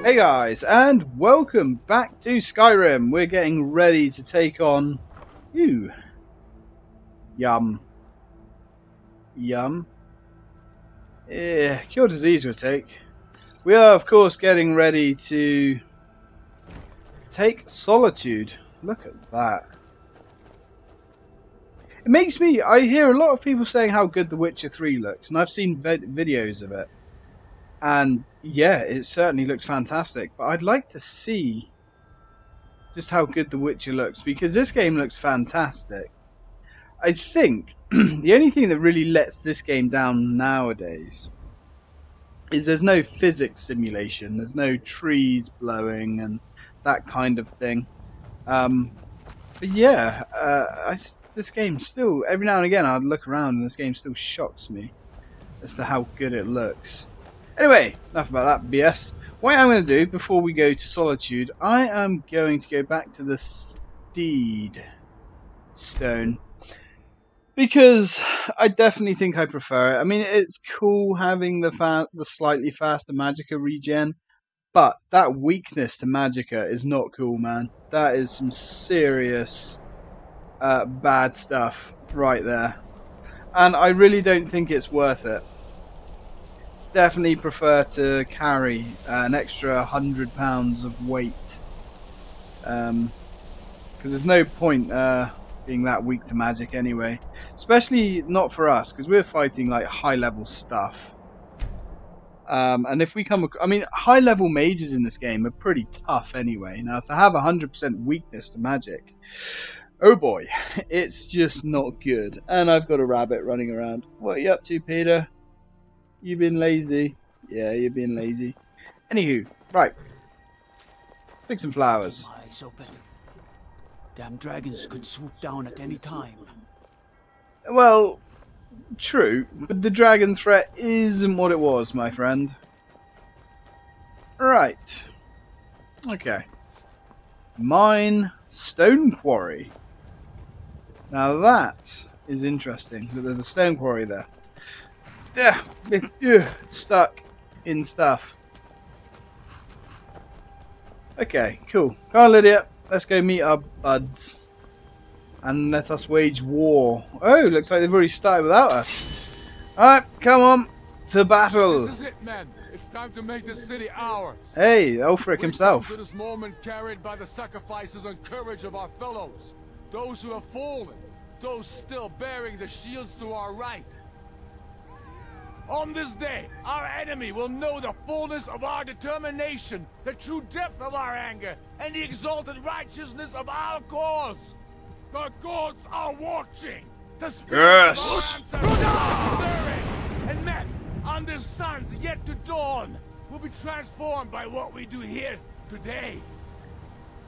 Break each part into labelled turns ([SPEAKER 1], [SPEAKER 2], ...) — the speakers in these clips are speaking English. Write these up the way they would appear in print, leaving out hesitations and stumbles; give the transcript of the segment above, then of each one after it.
[SPEAKER 1] Hey guys, and welcome back to Skyrim. We're getting ready to take on you. Yum. Yeah, cure disease will take. We are, of course, getting ready to take Solitude. Look at that. It makes me... I hear a lot of people saying how good The Witcher 3 looks, and I've seen videos of it. And yeah, it certainly looks fantastic, but I'd like to see just how good The Witcher looks, because this game looks fantastic. I think the only thing that really lets this game down nowadays is there's no physics simulation, there's no trees blowing and that kind of thing. But yeah, this game still, every now and again I'd look around and this game still shocks me as to how good it looks. Anyway, enough about that BS. What I'm going to do before we go to Solitude, I am going to go back to the Steed Stone. Because I definitely think I prefer it. I mean, it's cool having the slightly faster Magicka regen. But that weakness to Magicka is not cool, man. That is some serious bad stuff right there. And I really don't think it's worth it. Definitely prefer to carry an extra 100 pounds of weight, because there's no point being that weak to magic anyway, especially not for us, because we're fighting like high level stuff, and if we come, I mean, high level mages in this game are pretty tough anyway. Now to have 100% weakness to magic, oh boy, it's just not good. And I've got a rabbit running around. What are you up to, Peter? You been lazy? Yeah, you've been lazy. Anywho, right. Pick some flowers.
[SPEAKER 2] Eyes open. Damn dragons could swoop down at any time.
[SPEAKER 1] Well, true, but the dragon threat isn't what it was, my friend. Right. Okay. Mine stone quarry. Now that is interesting, that there's a stone quarry there. Stuck in stuff. Okay, cool. Come on, Lydia. Let's go meet our buds. And let us wage war. Oh, looks like they've already started without us. Alright, come on. To battle.
[SPEAKER 3] This is it, men. It's time to make this city ours.
[SPEAKER 1] Hey, Ulfric himself.
[SPEAKER 3] We've come to this moment carried by the sacrifices and courage of our fellows. Those who have fallen. Those still bearing the shields to our right. On this day, our enemy will know the fullness of our determination, the true depth of our anger, and the exalted righteousness of our cause. The gods are watching. The spirits of our ancestors are stirring. And men, under suns yet to dawn, will be transformed by what we do here today.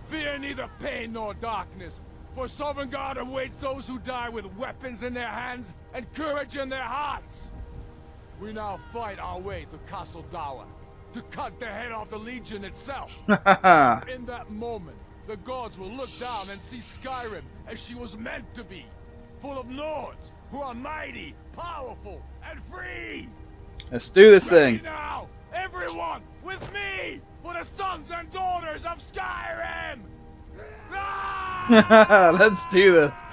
[SPEAKER 3] Fear neither pain nor darkness, for Sovereign God awaits those who die with weapons in their hands and courage in their hearts. We now fight our way to Castle Dower, to cut the head off the Legion itself. In that moment, the gods will look down and see Skyrim as she was meant to be, full of lords who are mighty, powerful, and free.
[SPEAKER 1] Let's do this thing.
[SPEAKER 3] Now, everyone, with me, for the sons and daughters of Skyrim.
[SPEAKER 1] Let's do this.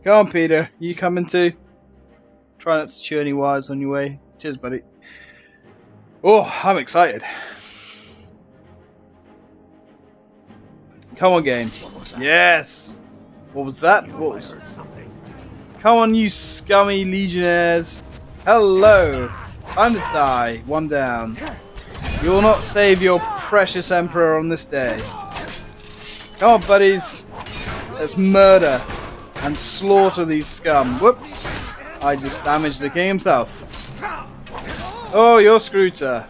[SPEAKER 1] Come on, Peter. You coming too? Try not to chew any wires on your way. Cheers, buddy. Oh, I'm excited. Come on, game. Yes. What was that? What was... Come on, you scummy legionnaires. Hello. Time to die. One down. You will not save your precious emperor on this day. Come on, buddies. Let's murder and slaughter these scum. Whoops. I just damaged the king himself. Oh, you're Scrooter.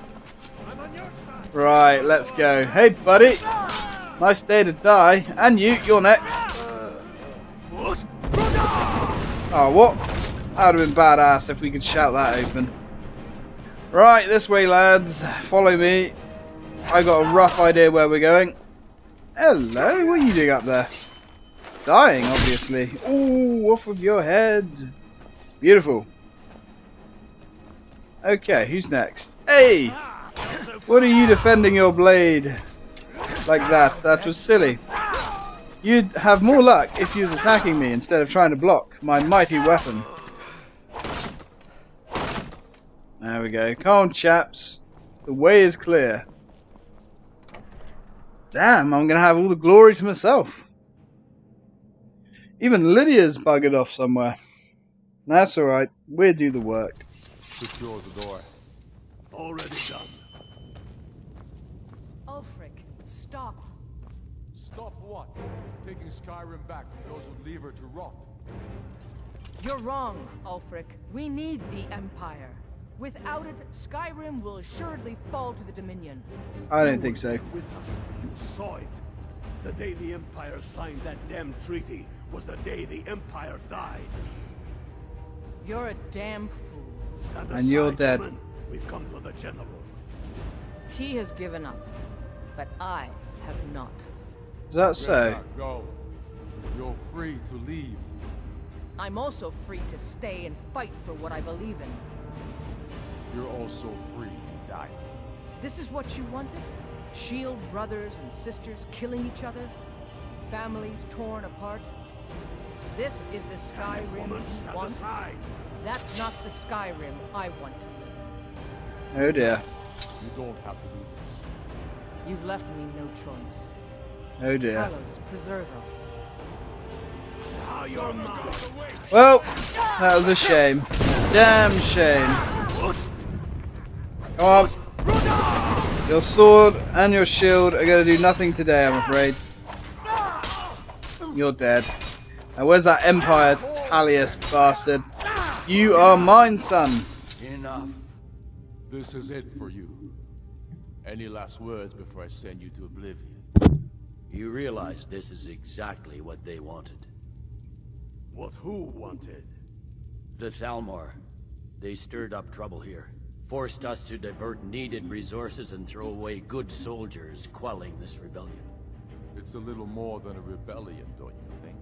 [SPEAKER 1] Right, let's go. Hey, buddy. Nice day to die. And you're next. Oh, what? That would have been badass if we could shout that open. Right, this way, lads. Follow me. I got a rough idea where we're going. Hello, what are you doing up there? Dying, obviously. Ooh, off with your head. Beautiful. Okay, who's next? Hey! What are you defending your blade like that? That was silly. You'd have more luck if you was attacking me instead of trying to block my mighty weapon. There we go. Come on, chaps. The way is clear. Damn, I'm going to have all the glory to myself. Even Lydia's buggered off somewhere. That's alright. We'll do the work.
[SPEAKER 3] Secure the door.
[SPEAKER 4] Already done.
[SPEAKER 5] Ulfric, stop.
[SPEAKER 3] Stop what? Taking Skyrim back from those who leave her to rot.
[SPEAKER 5] You're wrong, Ulfric. We need the Empire. Without it, Skyrim will assuredly fall to the Dominion.
[SPEAKER 1] I don't think so.
[SPEAKER 4] With us, you saw it. The day the Empire signed that damn treaty was the day the Empire died.
[SPEAKER 5] You're a damn fool.
[SPEAKER 4] Stand
[SPEAKER 1] And you're
[SPEAKER 4] aside,
[SPEAKER 1] dead.
[SPEAKER 4] woman. We've come for the general.
[SPEAKER 5] He has given up, but I have not.
[SPEAKER 1] Is that so?
[SPEAKER 3] Ragnar, go. You're free to leave.
[SPEAKER 5] I'm also free to stay and fight for what I believe in.
[SPEAKER 3] You're also free to die.
[SPEAKER 5] This is what you wanted? Shield brothers and sisters killing each other? Families torn apart? This is the Skyrim
[SPEAKER 4] Woman,
[SPEAKER 5] you
[SPEAKER 4] stand
[SPEAKER 5] want?
[SPEAKER 4] aside.
[SPEAKER 5] That's not the Skyrim I want to live.
[SPEAKER 1] Oh dear.
[SPEAKER 3] You don't have to do this.
[SPEAKER 5] You've left me no choice.
[SPEAKER 1] Oh dear.
[SPEAKER 5] Talos, preserve us.
[SPEAKER 4] Now you're mine.
[SPEAKER 1] Well, that was a shame. Damn shame. Come on. Your sword and your shield are going to do nothing today, I'm afraid. You're dead. Now where's that Empire Talius bastard? You are mine, son.
[SPEAKER 2] Enough.
[SPEAKER 3] This is it for you. Any last words before I send you to oblivion?
[SPEAKER 2] You realize this is exactly what they wanted.
[SPEAKER 4] What who wanted?
[SPEAKER 2] The Thalmor. They stirred up trouble here. Forced us to divert needed resources and throw away good soldiers, quelling this rebellion.
[SPEAKER 3] It's a little more than a rebellion, don't you think?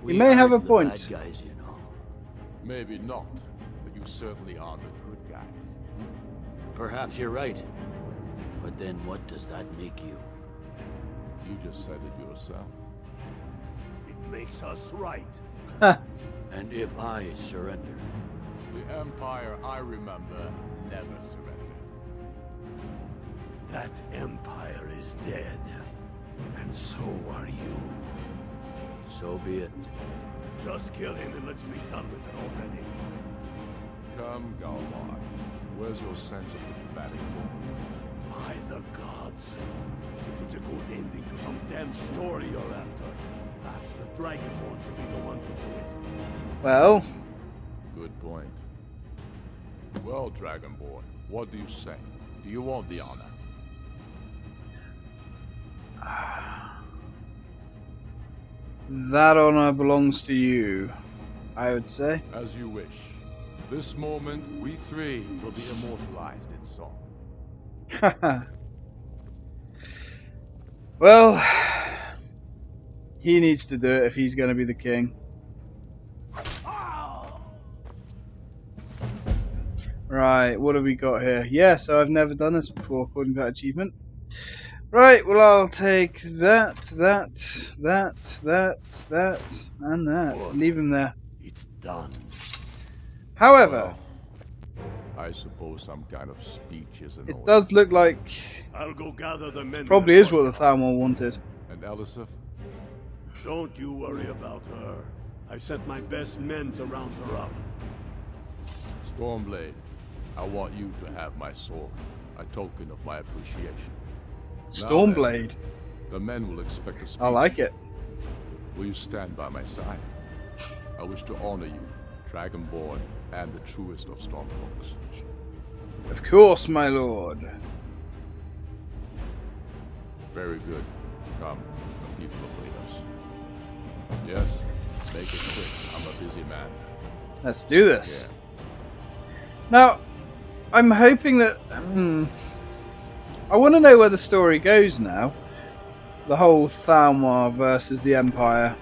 [SPEAKER 1] You may have a
[SPEAKER 2] aren't the
[SPEAKER 1] point.
[SPEAKER 2] Bad guys, you know.
[SPEAKER 3] Maybe not, but you certainly are the good guys.
[SPEAKER 2] Perhaps you're right. But then what does that make you?
[SPEAKER 3] You just said it yourself.
[SPEAKER 4] It makes us right.
[SPEAKER 2] And if I surrender?
[SPEAKER 3] The Empire I remember never surrendered.
[SPEAKER 4] That Empire is dead. And so are you.
[SPEAKER 2] So be it.
[SPEAKER 4] Just kill him and let's be done with it already.
[SPEAKER 3] Come, Galvar. Where's your sense of the dramatic moment?
[SPEAKER 4] By the gods. If it's a good ending to some damn story you're after, perhaps the Dragonborn should be the one to do it.
[SPEAKER 1] Well,
[SPEAKER 3] Good point. Well, Dragonborn, what do you say? Do you want the honor?
[SPEAKER 1] that honor belongs to you, I would say.
[SPEAKER 3] As you wish. This moment, we three will be immortalized in song.
[SPEAKER 1] Well, he needs to do it if he's going to be the king. Right, what have we got here? Yeah, so I've never done this before according to that achievement. Right, well I'll take that, and that. Leave him there.
[SPEAKER 4] It's done.
[SPEAKER 1] However,
[SPEAKER 3] I suppose some kind of speech is in
[SPEAKER 1] it
[SPEAKER 3] order.
[SPEAKER 1] does look like
[SPEAKER 4] I'll go gather the men.
[SPEAKER 1] probably is what the Thalmor wanted.
[SPEAKER 3] And Elisif?
[SPEAKER 4] Don't you worry about her. I've sent my best men to round her up.
[SPEAKER 3] Stormblade, I want you to have my sword, a token of my appreciation.
[SPEAKER 1] Stormblade.
[SPEAKER 3] The men will expect a speech.
[SPEAKER 1] I like it.
[SPEAKER 3] Will you stand by my side? I wish to honor you, Dragonborn, and the truest of Stormcloaks.
[SPEAKER 1] Of course, my lord.
[SPEAKER 3] Very good. Come, the people await us. Yes, make it quick. I'm a busy man.
[SPEAKER 1] Let's do this. Now, I'm hoping that... I want to know where the story goes now. The whole Thalmor versus the Empire.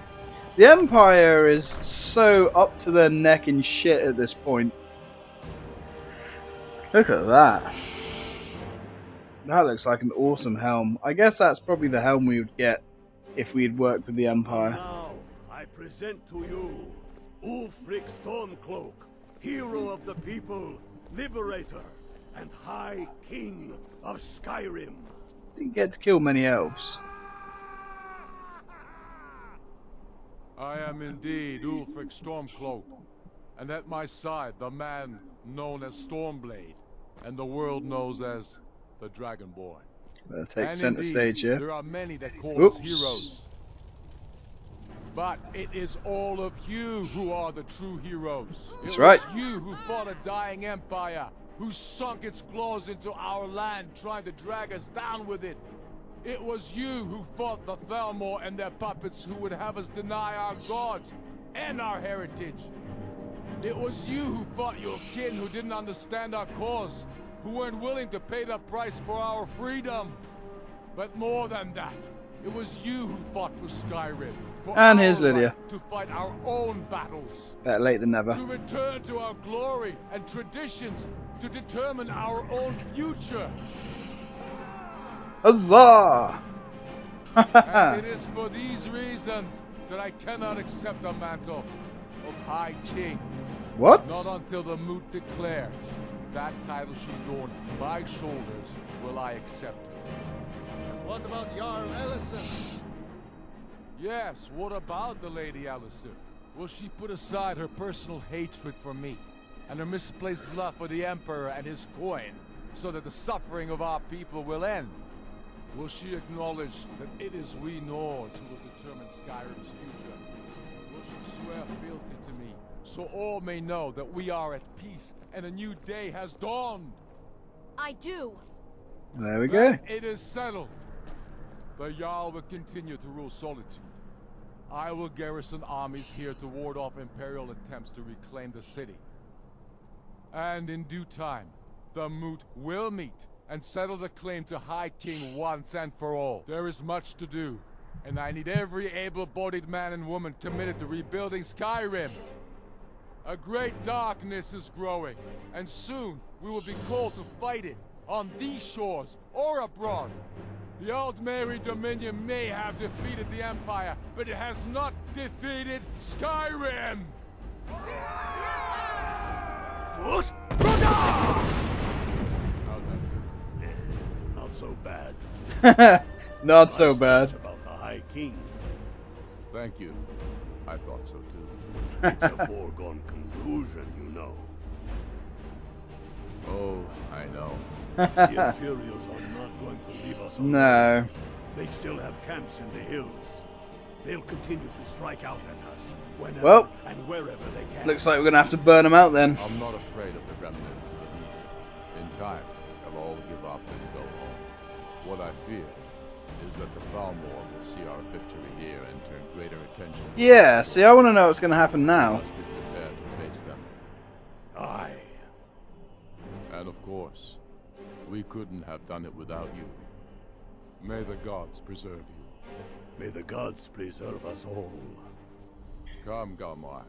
[SPEAKER 1] The Empire is so up to their neck in shit at this point. Look at that. That looks like an awesome helm. I guess that's probably the helm we would get if we had worked with the Empire.
[SPEAKER 4] Now, I present to you Ulfric Stormcloak, hero of the people, liberator, and High King of Skyrim.
[SPEAKER 1] Didn't get to kill many elves.
[SPEAKER 3] I am indeed Ulfric Stormcloak, and at my side the man known as Stormblade, and the world knows as the Dragon Boy.
[SPEAKER 1] Better take
[SPEAKER 3] And
[SPEAKER 1] center
[SPEAKER 3] indeed,
[SPEAKER 1] stage here.
[SPEAKER 3] there are many that call us heroes. But it is all of you who are the true heroes.
[SPEAKER 1] That's
[SPEAKER 3] It
[SPEAKER 1] right.
[SPEAKER 3] was you who fought a dying empire, who sunk its claws into our land, trying to drag us down with it. It was you who fought the Thalmor and their puppets who would have us deny our gods and our heritage. It was you who fought your kin who didn't understand our cause, who weren't willing to pay the price for our freedom. But more than that, it was you who fought for Skyrim. For
[SPEAKER 1] And
[SPEAKER 3] our
[SPEAKER 1] here's Lydia.
[SPEAKER 3] right to fight our own battles.
[SPEAKER 1] Better late than never.
[SPEAKER 3] To return to our glory and traditions, to determine our own future.
[SPEAKER 1] Huzzah!
[SPEAKER 3] And it is for these reasons that I cannot accept the mantle of High King.
[SPEAKER 1] What?
[SPEAKER 3] Not until the moot declares that title should go on my shoulders will I accept it.
[SPEAKER 2] What about Jarl Ellison?
[SPEAKER 3] Yes, what about the Lady Ellison? Will she put aside her personal hatred for me and her misplaced love for the Emperor and his coin so that the suffering of our people will end? Will she acknowledge that it is we Nords who will determine Skyrim's future? Will she swear fealty to me so all may know that we are at peace and a new day has dawned?
[SPEAKER 6] I do.
[SPEAKER 1] There we go.
[SPEAKER 3] Then it is settled. The Jarl will continue to rule Solitude. I will garrison armies here to ward off Imperial attempts to reclaim the city. And in due time, the Moot will meet and settle the claim to High King once and for all. There is much to do, and I need every able-bodied man and woman committed to rebuilding Skyrim. A great darkness is growing, and soon we will be called to fight it, on these shores or abroad. The Aldmeri Dominion may have defeated the Empire, but it has not defeated Skyrim!
[SPEAKER 4] First, not so bad.
[SPEAKER 1] Not so
[SPEAKER 4] Nice
[SPEAKER 1] bad.
[SPEAKER 4] speech about the High King.
[SPEAKER 3] Thank you. I thought so too.
[SPEAKER 4] It's a foregone conclusion, you know.
[SPEAKER 3] Oh, I know.
[SPEAKER 4] The Imperials are not going to leave us alone.
[SPEAKER 1] No.
[SPEAKER 4] They still have camps in the hills. They'll continue to strike out at us whenever
[SPEAKER 1] Well,
[SPEAKER 4] and wherever they can.
[SPEAKER 1] looks like we're going to have to burn them out then.
[SPEAKER 3] I'm not afraid of the remnants of the Legion. In time, they'll all give up and go home. What I fear is that the Thalmor will see our victory here and turn greater attention.
[SPEAKER 1] Yeah, see, I want to know what's going to happen
[SPEAKER 3] We
[SPEAKER 1] now.
[SPEAKER 3] must be prepared to face them.
[SPEAKER 4] Aye.
[SPEAKER 3] And of course, we couldn't have done it without you. May the gods preserve you.
[SPEAKER 4] May the gods preserve us all.
[SPEAKER 3] Come, Galmar.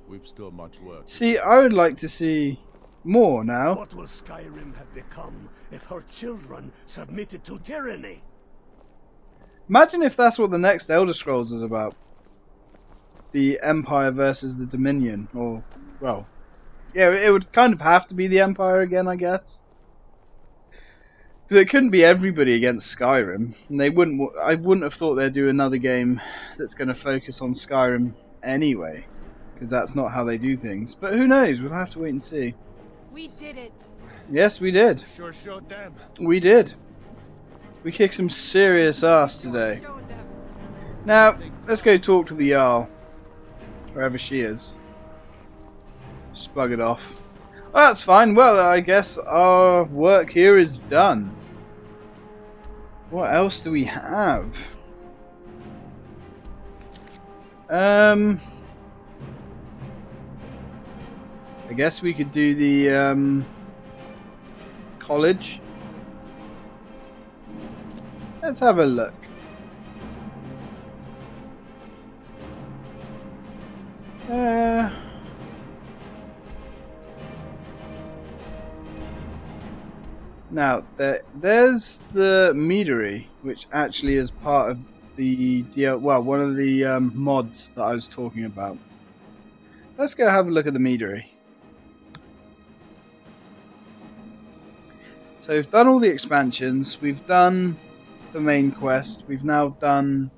[SPEAKER 3] We've still much work.
[SPEAKER 1] See, I would like to see more now.
[SPEAKER 4] What will Skyrim have become if her children submitted to tyranny?
[SPEAKER 1] Imagine if that's what the next Elder Scrolls is about. The Empire versus the Dominion. Or, well, yeah, it would kind of have to be the Empire again, I guess. Because it couldn't be everybody against Skyrim. And they wouldn't. I wouldn't have thought they'd do another game that's going to focus on Skyrim anyway. Because that's not how they do things. But who knows? We'll have to wait and see.
[SPEAKER 6] We did it.
[SPEAKER 1] Yes, we did.
[SPEAKER 2] Sure showed them.
[SPEAKER 1] We did. We kicked some serious ass today.
[SPEAKER 5] Showed them.
[SPEAKER 1] Now, let's go talk to the Jarl. Wherever she is. Just bug it off. Well, that's fine. Well, I guess our work here is done. What else do we have? I guess we could do the college. Let's have a look. Now, there's the meadery, which actually is part of the one of the mods that I was talking about. Let's go have a look at the meadery. So we've done all the expansions, we've done the main quest, we've now done...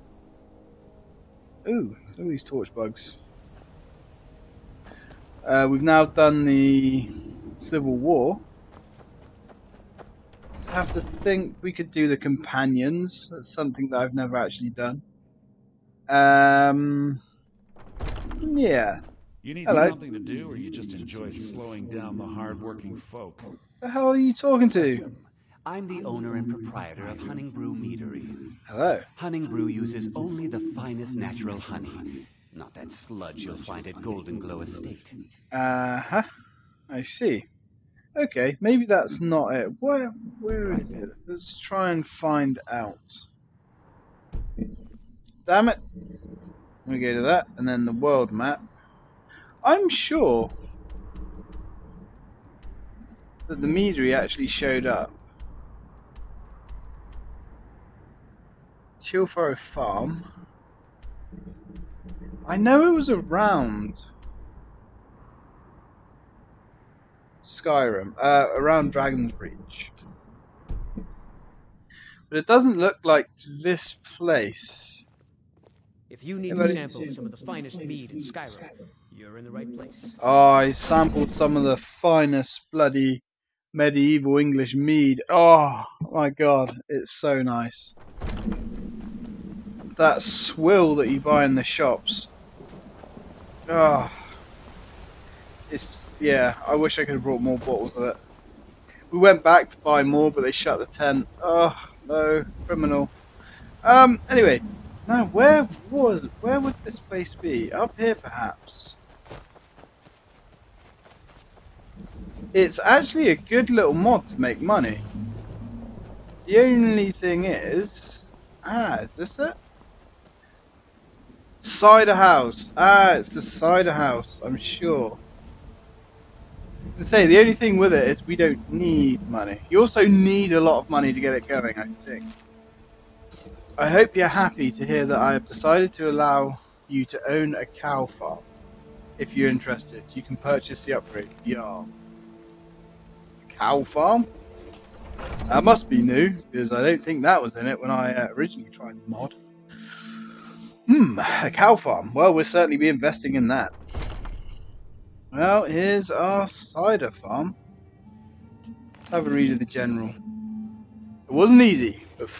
[SPEAKER 1] Ooh, look at these torch bugs. We've now done the Civil War. Let's have to think. We could do the companions. That's something that I've never actually done. Yeah.
[SPEAKER 7] You need
[SPEAKER 1] Hello.
[SPEAKER 7] something to do, or you just enjoy slowing down the hard-working folk?
[SPEAKER 1] The hell are you talking to?
[SPEAKER 8] I'm the owner and proprietor of Hunningbrew Meadery.
[SPEAKER 1] Hello.
[SPEAKER 8] Hunningbrew uses only the finest natural honey, not that sludge you'll find at Golden Glow Estate.
[SPEAKER 1] Uh-huh. I see. Okay, maybe that's not it. Where is it? Let's try and find out. Damn it. We go to that, and then the world map. I'm sure that the meadery actually showed up. Chillfurrow Farm. I know it was around Skyrim, around Dragon's Breach. But it doesn't look like this place.
[SPEAKER 9] If you need to sample some of the finest mead in Skyrim, you're in the right place.
[SPEAKER 1] Oh, I sampled some of the finest bloody medieval English mead. Oh my god, it's so nice. That swill that you buy in the shops. Oh, yeah, I wish I could have brought more bottles of it. We went back to buy more, but they shut the tent. Oh, no, criminal. Anyway, now where would this place be? Up here, perhaps. It's actually a good little mod to make money. The only thing is... is this it? Cider house. It's the cider house, I'm sure. I say the only thing with it is we don't need money. You also need a lot of money to get it going, I think. I hope you're happy to hear that I have decided to allow you to own a cow farm. If you're interested, you can purchase the upgrade. Yeah. Cow farm? That must be new, because I don't think that was in it when I originally tried the mod. A cow farm. Well, we'll certainly be investing in that. Well, here's our cider farm. Let's have a read of the general. It wasn't easy, but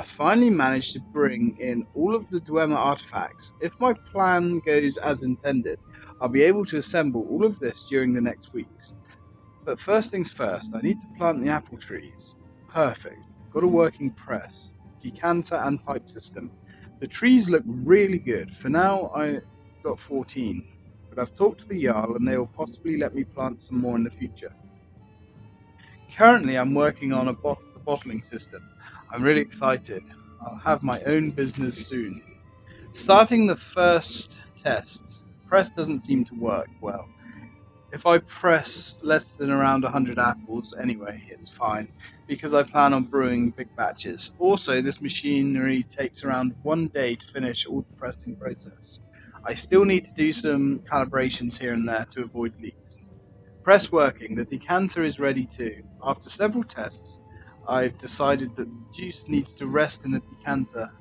[SPEAKER 1] finally managed to bring in all of the Dwemer artifacts. If my plan goes as intended, I'll be able to assemble all of this during the next weeks. But first things first, I need to plant the apple trees. Perfect. Got a working press, decanter and pipe system. The trees look really good. For now, I got 14. But I've talked to the Jarl and they will possibly let me plant some more in the future. Currently, I'm working on the bottling system. I'm really excited. I'll have my own business soon. Starting the first tests, the press doesn't seem to work well. If I press less than around 100 apples, anyway, it's fine, because I plan on brewing big batches. Also, this machinery takes around 1 day to finish all the pressing process. I still need to do some calibrations here and there to avoid leaks. Press working, the decanter is ready too. After several tests, I've decided that the juice needs to rest in the decanter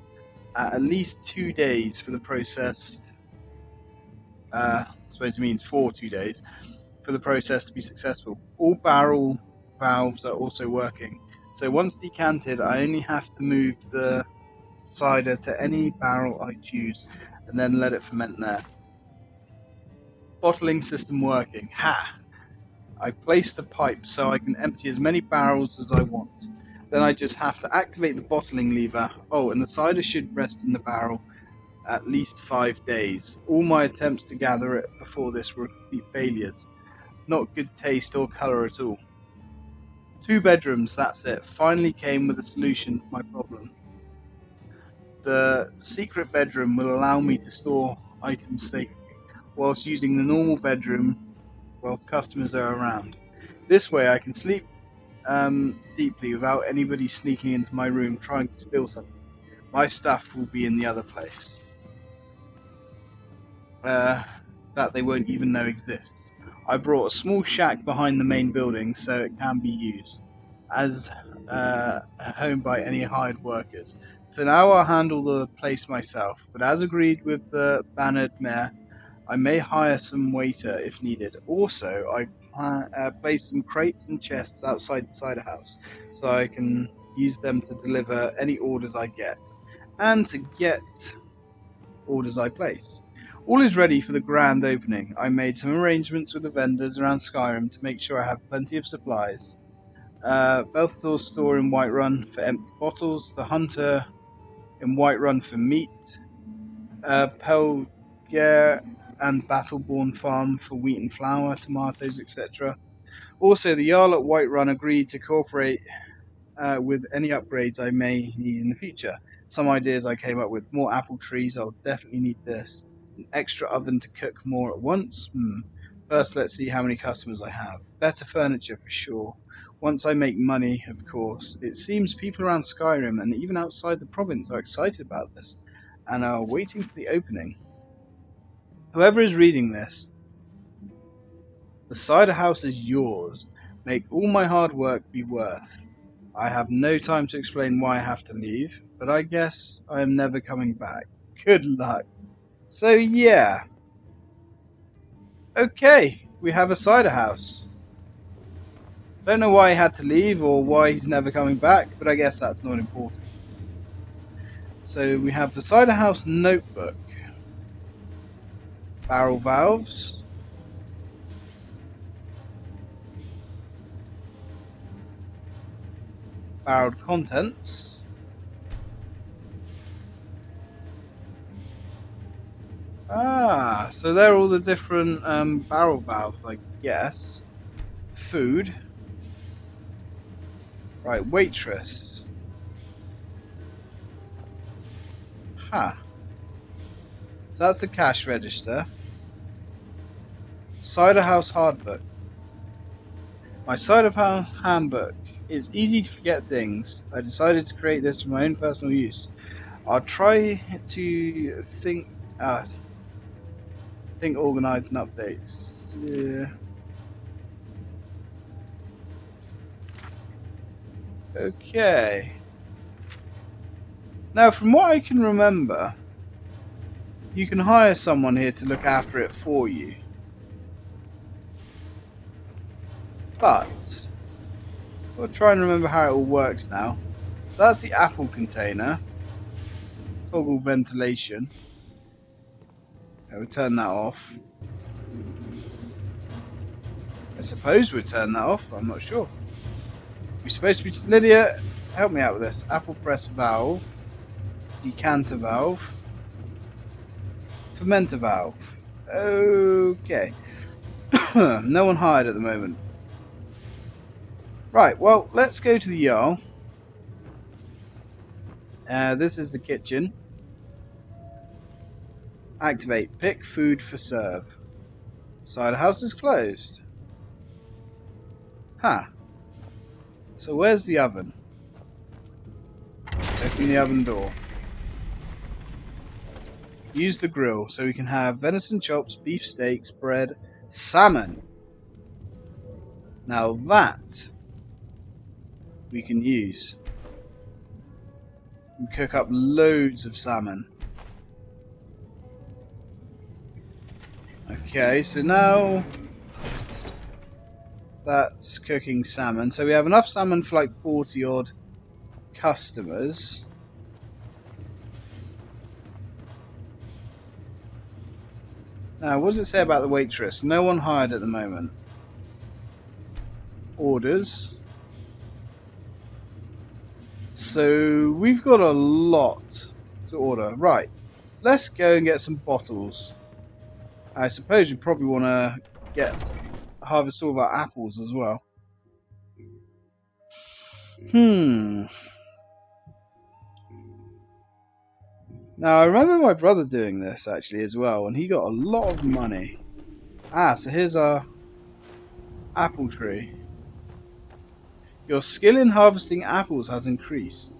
[SPEAKER 1] at least 2 days for the process. I suppose it means for 2 days for the process to be successful. All barrel valves are also working. So once decanted, I only have to move the cider to any barrel I choose and then let it ferment there. Bottling system working. Ha! I place the pipe so I can empty as many barrels as I want. Then I just have to activate the bottling lever. Oh, and the cider should rest in the barrel at least 5 days. All my attempts to gather it before this were complete failures. Not good taste or colour at all. 2 bedrooms, that's it. Finally came with a solution to my problem. The secret bedroom will allow me to store items safely, whilst using the normal bedroom whilst customers are around. This way I can sleep deeply without anybody sneaking into my room trying to steal something. My stuff will be in the other place. That they won't even know exists. I brought a small shack behind the main building so it can be used as a home by any hired workers. For now I'll handle the place myself, but as agreed with the bannered mayor, I may hire some waiter if needed. Also, I placed some crates and chests outside the cider house so I can use them to deliver any orders I get and to get orders I place. All is ready for the grand opening. I made some arrangements with the vendors around Skyrim to make sure I have plenty of supplies. Belthor's store in Whiterun for empty bottles, the Hunter in Whiterun for meat, Pelger and Battleborn Farm for wheat and flour, tomatoes, etc. Also, the Jarl at Whiterun agreed to cooperate with any upgrades I may need in the future. Some ideas I came up with: more apple trees, I'll definitely need this. An extra oven to cook more at once? First, let's see how many customers I have. Better furniture for sure. Once I make money, of course. It seems people around Skyrim and even outside the province are excited about this and are waiting for the opening. Whoever is reading this, the cider house is yours. Make all my hard work be worth. I have no time to explain why I have to leave, but I guess I am never coming back. Good luck. So yeah. Okay, we have a cider house. Don't know why he had to leave or why he's never coming back, but I guess that's not important. So we have the cider house notebook. Barrel valves. Barreled contents. So they're all the different barrel valves, I guess. Food. Right, waitress. So that's the cash register. Cider house hardbook. My cider house handbook. It's easy to forget things. I decided to create this for my own personal use. I'll try to think organized and updates. Yeah. Okay. Now, from what I can remember, you can hire someone here to look after it for you. But I'll try and remember how it all works now. So that's the apple container. Toggle ventilation. Okay, we'll turn that off. I suppose we'll turn that off, but I'm not sure. We're supposed to be... Lydia, help me out with this. Apple press valve. Decanter valve. Fermenter valve. Okay. No one hired at the moment. Right, well, let's go to the Jarl. This is the kitchen. Activate. Pick food for serve. Cider house is closed. So where's the oven? Open the oven door. Use the grill so we can have venison chops, beef steaks, bread, salmon. Now that we can use. We cook up loads of salmon. Okay, so now that's cooking salmon. So we have enough salmon for like 40 odd customers. Now, what does it say about the waitress? No one hired at the moment. Orders. So we've got a lot to order. Right, let's go and get some bottles. I suppose we probably want to harvest all of our apples as well. Now I remember my brother doing this actually as well, and he got a lot of money. So here's our apple tree. Your skill in harvesting apples has increased.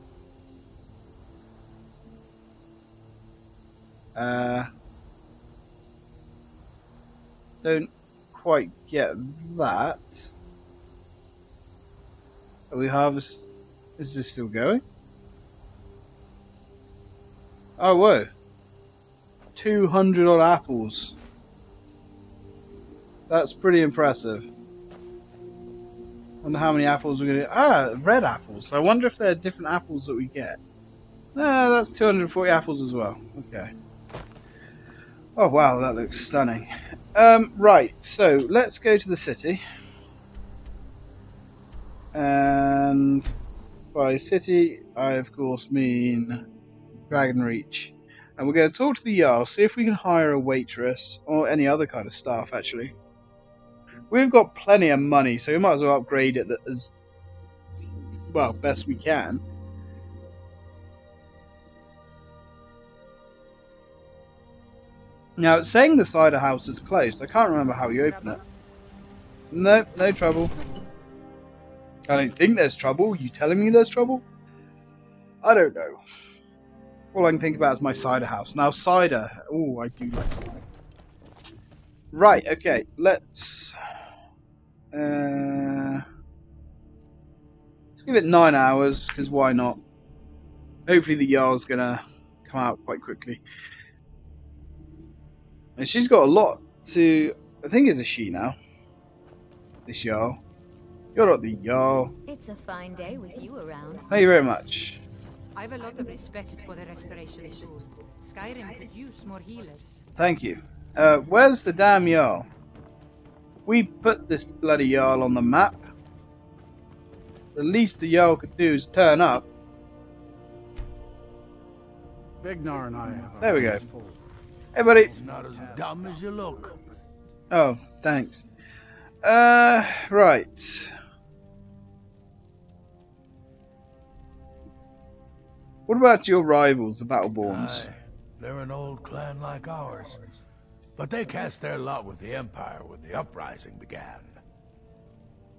[SPEAKER 1] Don't quite get that. Are we harvest? Is this still going? Oh, whoa. 200 odd apples. That's pretty impressive. Wonder how many apples we're gonna. Ah, red apples. I wonder if there are different apples that we get. Ah, that's 240 apples as well. Okay. Oh wow, that looks stunning. Right, so let's go to the city. And by city, I of course mean Dragon Reach. And we're going to talk to the Jarl, see if we can hire a waitress or any other kind of staff actually. We've got plenty of money, so we might as well upgrade it as well best we can. Now it's saying the cider house is closed. I can't remember how you open it. No, no trouble. I don't think there's trouble. You telling me there's trouble? I don't know. All I can think about is my cider house. Now cider. Oh, I do like cider. Right, okay. Let's give it 9 hours, because why not? Hopefully the Jarl's gonna come out quite quickly. And she's got a lot to... I think it's a she now. This Jarl. You're not the Jarl.
[SPEAKER 6] It's a fine day with you around.
[SPEAKER 1] Thank you very much.
[SPEAKER 5] I've a lot of respect for the restoration school. Skyrim could use more healers.
[SPEAKER 1] Thank you. Where's the damn Jarl? We put this bloody Jarl on the map. The least the Jarl could do is turn up.
[SPEAKER 7] Vignar and I have
[SPEAKER 1] There we go.
[SPEAKER 7] full.
[SPEAKER 1] Hey buddy.
[SPEAKER 3] It's not as dumb as you look.
[SPEAKER 1] Oh, thanks. Right. What about your rivals, the Battleborns?
[SPEAKER 3] Aye, they're an old clan like ours. But they cast their lot with the Empire when the uprising began.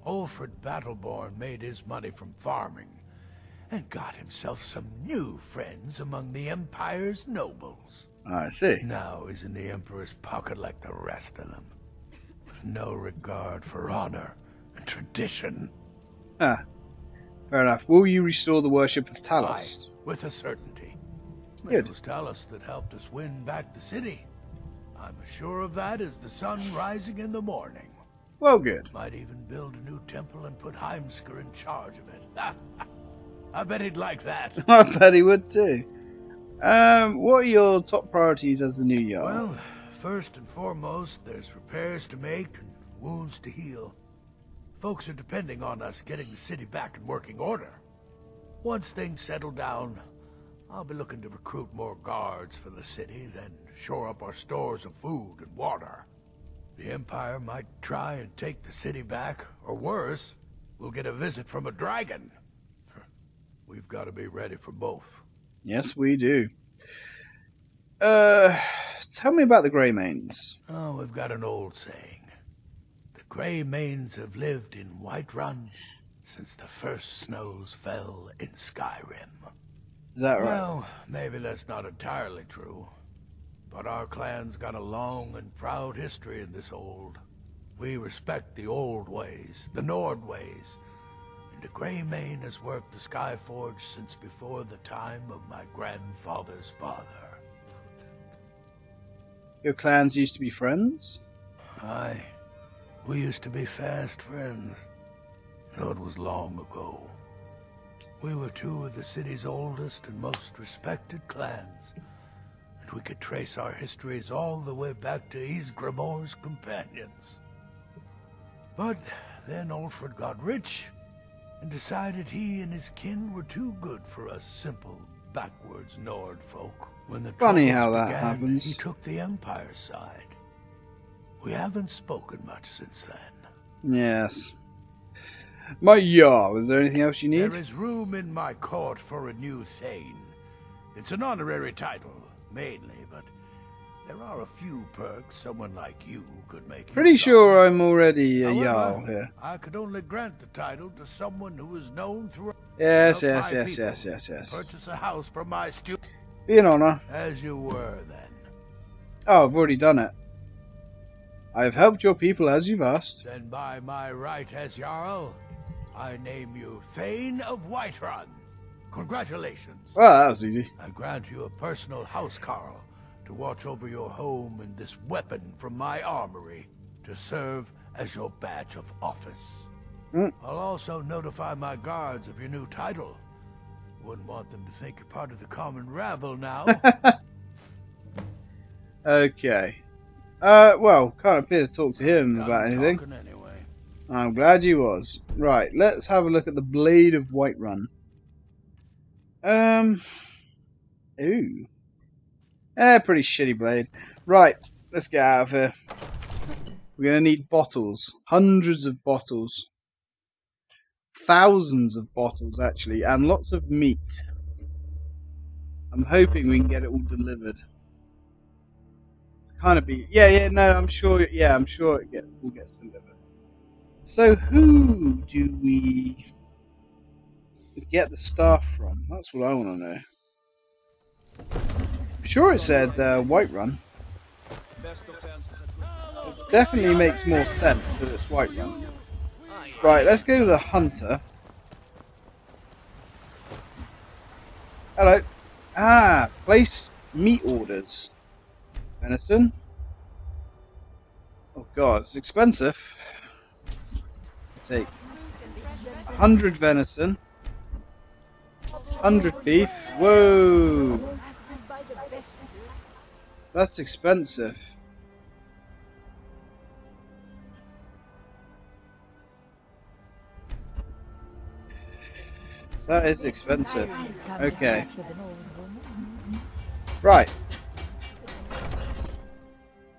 [SPEAKER 3] Ulfred Battleborn made his money from farming and got himself some new friends among the Empire's nobles.
[SPEAKER 1] I see.
[SPEAKER 3] Now he's in the Emperor's pocket like the rest of them, with no regard for honor and tradition.
[SPEAKER 1] Ah, fair enough. Will you restore the worship of Talos?
[SPEAKER 3] Aye, with a certainty.
[SPEAKER 1] Good.
[SPEAKER 3] It was Talos that helped us win back the city. I'm as sure of that as the sun rising in the morning.
[SPEAKER 1] Well, good.
[SPEAKER 3] Might even build a new temple and put Heimskr in charge of it. I bet he'd like that.
[SPEAKER 1] I bet he would too. What are your top priorities as the new Jarl?
[SPEAKER 3] Well, first and foremost, there's repairs to make and wounds to heal. Folks are depending on us getting the city back in working order. Once things settle down, I'll be looking to recruit more guards for the city, then shore up our stores of food and water. The Empire might try and take the city back, or worse, we'll get a visit from a dragon. We've got to be ready for both.
[SPEAKER 1] Yes, we do. Tell me about the Greymanes.
[SPEAKER 3] Oh, we've got an old saying. The Greymanes have lived in Whiterun since the first snows fell in Skyrim.
[SPEAKER 1] Is that right?
[SPEAKER 3] Well, maybe that's not entirely true. But our clan's got a long and proud history in this old. We respect the old ways, the Nord ways. And the Greymane has worked the Skyforge since before the time of my grandfather's father.
[SPEAKER 1] Your clans used to be friends?
[SPEAKER 3] Aye. We used to be fast friends. Though it was long ago. We were two of the city's oldest and most respected clans. And we could trace our histories all the way back to Ysgramor's companions. But then Ulfred got rich and decided he and his kin were too good for us simple, backwards Nord folk. When the
[SPEAKER 1] Funny
[SPEAKER 3] troubles
[SPEAKER 1] how that
[SPEAKER 3] began,
[SPEAKER 1] happens.
[SPEAKER 3] He took the Empire's side. We haven't spoken much since then.
[SPEAKER 1] Yes. My Jarl, is there anything else you need?
[SPEAKER 3] There is room in my court for a new Thane. It's an honorary title, mainly, but There are a few perks someone like you could make.
[SPEAKER 1] Pretty sure I'm already a Jarl here.
[SPEAKER 3] I could only grant the title to someone who is known through.
[SPEAKER 1] Yes.
[SPEAKER 3] Purchase a house from my student.
[SPEAKER 1] Be an honor.
[SPEAKER 3] As you were then.
[SPEAKER 1] Oh, I've already done it. I've helped your people as you've asked.
[SPEAKER 3] Then by my right as Jarl, I name you Thane of Whiterun. Congratulations.
[SPEAKER 1] Well, that was easy.
[SPEAKER 3] I grant you a personal housecarl to watch over your home and this weapon from my armory to serve as your badge of office. I'll also notify my guards of your new title. Wouldn't want them to think you're part of the common rabble now.
[SPEAKER 1] Okay. Well, can't appear to talk to him about anything.
[SPEAKER 3] Anyway.
[SPEAKER 1] I'm glad you was. Right, let's have a look at the Blade of Whiterun. Ooh. Pretty shitty blade. Right, let's get out of here. We're going to need bottles. Hundreds of bottles. Thousands of bottles, actually. And lots of meat. I'm hoping we can get it all delivered. It's kind of be... no, I'm sure it all gets delivered. So, who do we get the staff from? That's what I want to know. I'm sure it said Whiterun. It definitely makes more sense that it's Whiterun. Right, let's go to the hunter. Hello. Ah, place meat orders. Venison. Oh god, it's expensive. Take 100 venison. 100 beef. Whoa. That's expensive. That is expensive. Okay. Right.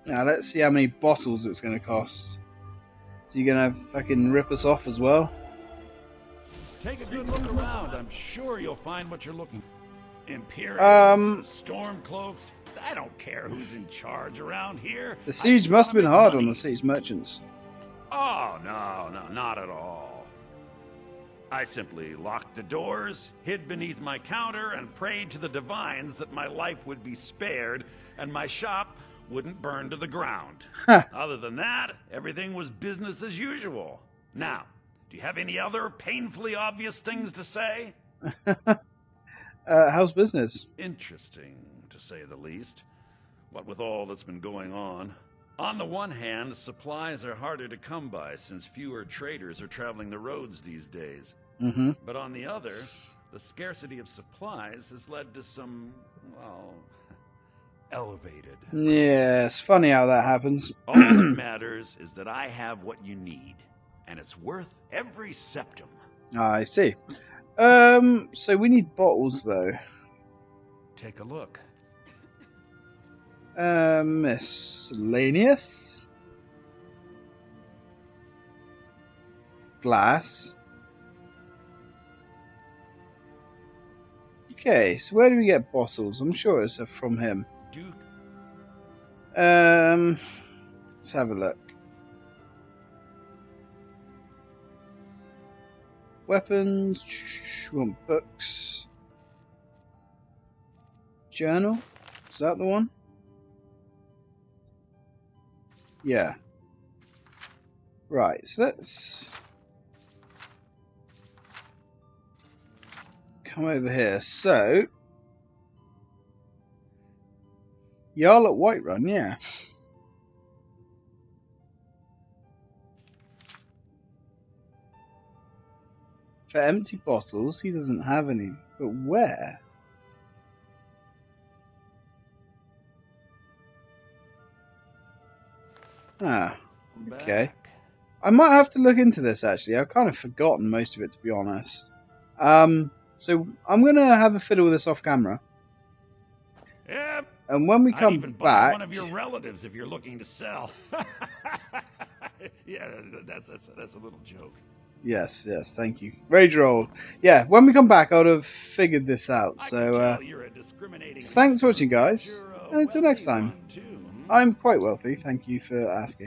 [SPEAKER 1] Now let's see how many bottles it's going to cost. So you're going to fucking rip us off as well?
[SPEAKER 7] Take a good look around. I'm sure you'll find what you're looking for. Imperials, storm cloaks. I don't care who's in charge around here.
[SPEAKER 1] The siege must have been hard on the siege merchants.
[SPEAKER 7] Oh, no, not at all. I simply locked the doors, hid beneath my counter, and prayed to the divines that my life would be spared and my shop wouldn't burn to the ground. Other than that, everything was business as usual. Now, do you have any other painfully obvious things to say?
[SPEAKER 1] How's business?
[SPEAKER 7] Interesting, to say the least. What with all that's been going on. On the one hand, supplies are harder to come by since fewer traders are traveling the roads these days. But on the other, the scarcity of supplies has led to some, well, elevated.
[SPEAKER 1] Yeah, it's funny how that happens.
[SPEAKER 7] All that matters is that I have what you need, and it's worth every septum.
[SPEAKER 1] I see. So we need bottles, though.
[SPEAKER 7] Take a look.
[SPEAKER 1] Miscellaneous. Glass. Okay, so where do we get bottles? I'm sure it's from him.
[SPEAKER 7] Duke.
[SPEAKER 1] Let's have a look. Weapons. We want books. Journal. Is that the one? Yeah. Right, so let's come over here. So, Jarl at Whiterun, yeah. For empty bottles, he doesn't have any. But where? Ah, okay. I might have to look into this, actually. I've kind of forgotten most of it, to be honest. So I'm going to have a fiddle with this off camera.
[SPEAKER 7] Yep.
[SPEAKER 1] And when we come
[SPEAKER 7] even
[SPEAKER 1] back...
[SPEAKER 7] buy one of your relatives if you're looking to sell. Yeah, that's a little joke.
[SPEAKER 1] Yes, thank you. Rage roll. Yeah, when we come back, I would have figured this out. So, thanks for watching, guys. And until next time. I'm quite wealthy, thank you for asking.